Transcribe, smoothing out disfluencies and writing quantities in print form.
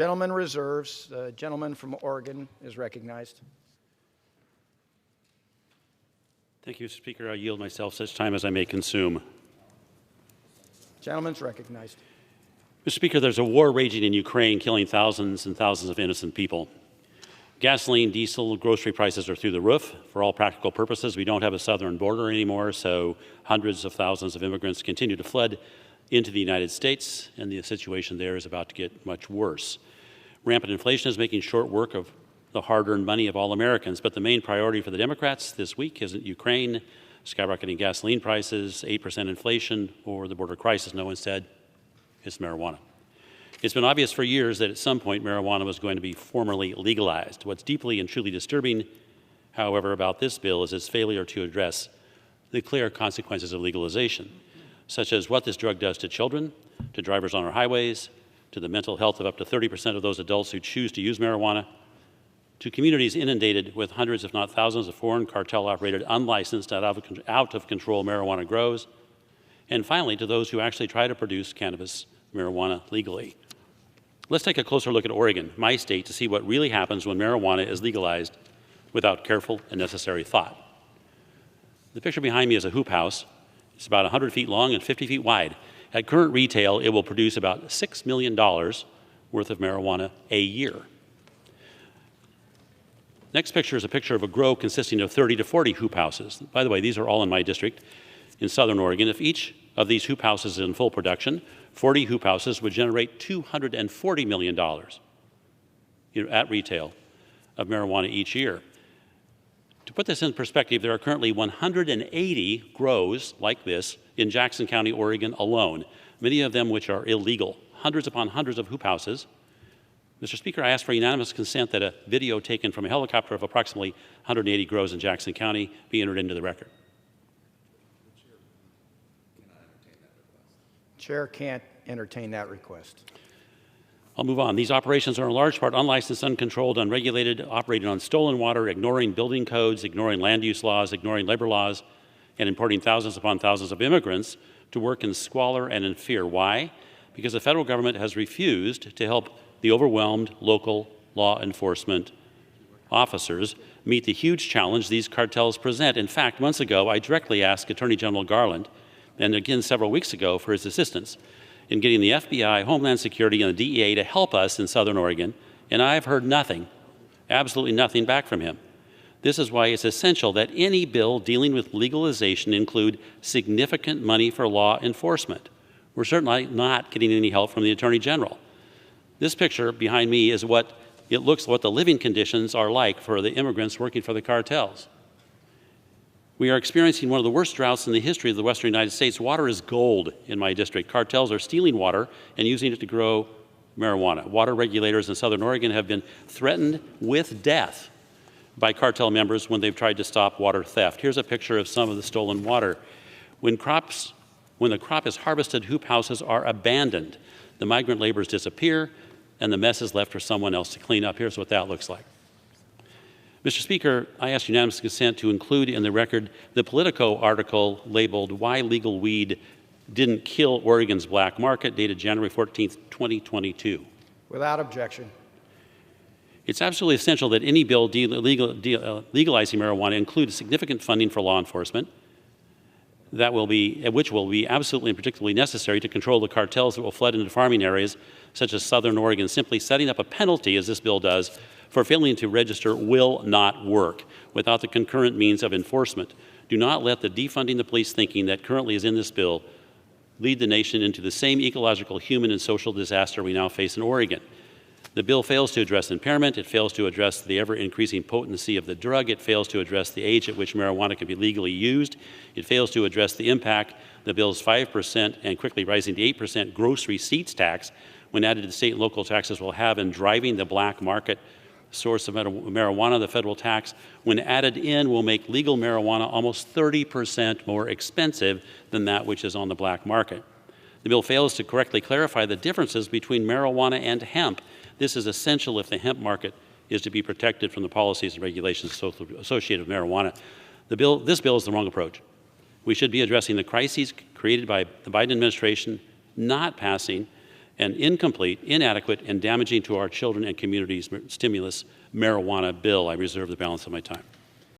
Gentleman reserves. The gentleman from Oregon is recognized. Thank you, Mr. Speaker. I yield myself such time as I may consume. Gentleman's recognized. Mr. Speaker, there's a war raging in Ukraine, killing thousands and thousands of innocent people. Gasoline, diesel, grocery prices are through the roof. For all practical purposes, we don't have a southern border anymore, so hundreds of thousands of immigrants continue to flood into the United States, and the situation there is about to get much worse. Rampant inflation is making short work of the hard-earned money of all Americans, but the main priority for the Democrats this week isn't Ukraine, skyrocketing gasoline prices, 8% inflation, or the border crisis. No, instead, it's marijuana. It's been obvious for years that at some point marijuana was going to be formally legalized. What's deeply and truly disturbing, however, about this bill is its failure to address the clear consequences of legalization, such as what this drug does to children, to drivers on our highways, to the mental health of up to 30% of those adults who choose to use marijuana, to communities inundated with hundreds, if not thousands, of foreign cartel-operated, unlicensed, out-of-control marijuana grows, and finally, to those who actually try to produce cannabis marijuana legally. Let's take a closer look at Oregon, my state, to see what really happens when marijuana is legalized without careful and necessary thought. The picture behind me is a hoop house. It's about 100 feet long and 50 feet wide. At current retail, it will produce about $6 million worth of marijuana a year. Next picture is a picture of a grow consisting of 30 to 40 hoop houses. By the way, these are all in my district in southern Oregon. If each of these hoop houses is in full production, 40 hoop houses would generate $240 million at retail of marijuana each year. To put this in perspective, there are currently 180 grows like this in Jackson County, Oregon alone, many of them which are illegal, hundreds upon hundreds of hoop houses. Mr. Speaker, I ask for unanimous consent that a video taken from a helicopter of approximately 180 grows in Jackson County be entered into the record. Chair can't entertain that request. I'll move on. These operations are in large part unlicensed, uncontrolled, unregulated, operating on stolen water, ignoring building codes, ignoring land use laws, ignoring labor laws, and importing thousands upon thousands of immigrants to work in squalor and in fear. Why? Because the federal government has refused to help the overwhelmed local law enforcement officers meet the huge challenge these cartels present. In fact, months ago, I directly asked Attorney General Garland, and again several weeks ago, for his assistance in getting the FBI, Homeland Security, and the DEA to help us in Southern Oregon, and I've heard nothing, absolutely nothing back from him. This is why it's essential that any bill dealing with legalization include significant money for law enforcement. We're certainly not getting any help from the Attorney General. This picture behind me is what the living conditions are like for the immigrants working for the cartels. We are experiencing one of the worst droughts in the history of the western United States. Water is gold in my district. Cartels are stealing water and using it to grow marijuana. Water regulators in Southern Oregon have been threatened with death by cartel members when they've tried to stop water theft. Here's a picture of some of the stolen water. When the crop is harvested, hoop houses are abandoned. The migrant laborers disappear, and the mess is left for someone else to clean up. Here's what that looks like. Mr. Speaker, I ask unanimous consent to include in the record the Politico article labeled "Why Legal Weed Didn't Kill Oregon's Black Market," dated January 14th, 2022. Without objection. It's absolutely essential that any bill legalizing marijuana include significant funding for law enforcement, which will be absolutely and particularly necessary to control the cartels that will flood into farming areas such as Southern Oregon. Simply setting up a penalty, as this bill does, for failing to register will not work without the concurrent means of enforcement. Do not let the defunding the police thinking that currently is in this bill lead the nation into the same ecological, human, and social disaster we now face in Oregon. The bill fails to address impairment. It fails to address the ever-increasing potency of the drug. It fails to address the age at which marijuana can be legally used. It fails to address the impact the bill's 5% and quickly rising to 8% gross receipts tax, when added to the state and local taxes, will have in driving the black market source of marijuana. The federal tax, when added in, will make legal marijuana almost 30% more expensive than that which is on the black market. The bill fails to correctly clarify the differences between marijuana and hemp. This is essential if the hemp market is to be protected from the policies and regulations associated with marijuana. This bill is the wrong approach. We should be addressing the crises created by the Biden administration not passing and incomplete, inadequate, and damaging to our children and communities stimulus marijuana bill. I reserve the balance of my time.